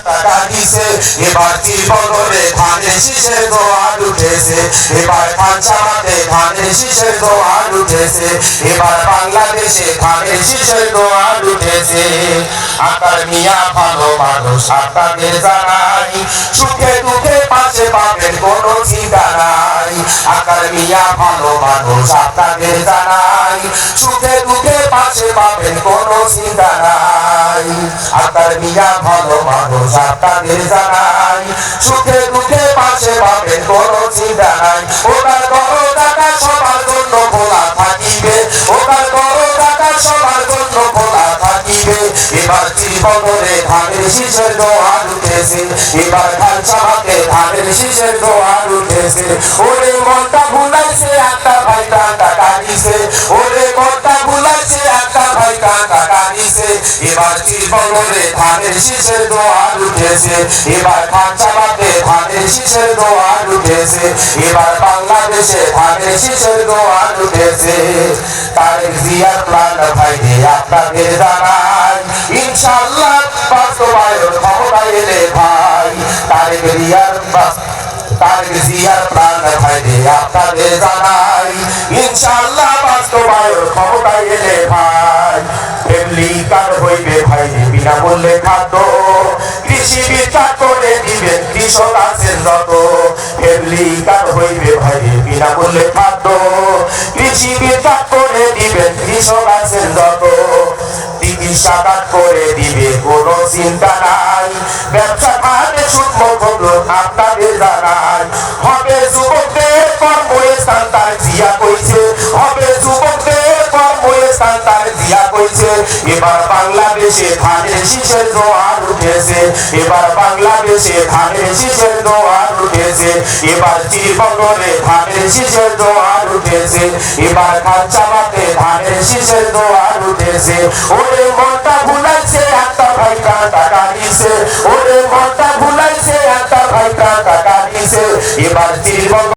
টাকা দিছে এবার তীরবদলে ধানের শীষের জোয়ার উঠেছে এবার খানসামাতে ধানের শীষের জোয়ার উঠেছে এবার বাংলাদেশে ধানের শীষের জোয়ার উঠেছে আকার মিয়া ভালো মানুষ আপনাদের জানাই সুখে দুঃখে পাশে পাবেন কোনো চিন্তা নাই আকার মিয়া ভালো মানুষ আপনাদের জানাই সুখে দুঃখে পাশে পাবেন কোনো চিন্তা নাই আকার মিয়া ভালো মানুষ আপনাদের জানাই সুখে দুঃখে পাশে পাবেন কোনো চিন্তা নাই ওটার বড় টাকা সবার জন্য খোলা থাকিবে ওটার বড় টাকা সবার জন্য খোলা থাকিবে এবার তীরবদলে ধানের শীষের জোয়ার উঠেছে এবার খানসামাতে ধানের শীষের জোয়ার উঠেছে ওরে মনটা ভুলাইছে একটা ভাই টাকা দিছে ওরে মনটা ভুলাইছে একটা ভাই টাকা দিছে এবার তীরবদলে ধানের শীষের জোয়ার উঠেছে এবার খানসামাতে ধানের শীষের জোয়ার উঠেছে এবার বাংলাদেশে ধানের শীষের জোয়ার উঠেছে তারেক জিয়ার প্ল্যান ভাইরে আপনাদের জানাই ইনশাআল্লাহ বাস্তবায়ন ক্ষমতায় এলে ভাই তারেক জিয়ার প্ল্যান ভাইরে আপনাদের জানাই ইনশাআল্লাহ বাস্তবায়ন ক্ষমতায় এলে ভাই ফ্যামিলি কার্ড হইবে ভাই বিনামূল্যে খাদ্য কৃষি বিচার করে দিবেন কৃষক আছেন যত ফ্যামিলি কার্ড হইবে ভাই বিনামূল্যে খাদ্য কৃষি বিচার করে দিবেন কৃষক আছেন যত চিকিৎসা কার্ড করে দিবে কোনো চিন্তা নাই ব্যবসা খাতে সুদমুক্ত আপনাদের জানাই হবে যুবকদের কর্মস্থান তার জিয়া কইছে হবে যুবকদের কর্মস্থান তার জিয়া কইছে এবার বাংলাদেশে ধানের শীষের জোয়ার উঠেছে এবার বাংলাদেশে ধানের শীষের জোয়ার উঠেছে এবার তীরবদলে ধানের শীষের জোয়ার উঠেছে এবার খানসামাতে ধানের শীষের জোয়ার উঠেছে ওরে মনটা ভুলাইছে একটা ভাই টাকা দিছে ওরে মনটা ভুলাইছে একটা ভাই টাকা দিছে এবার তীরবদলে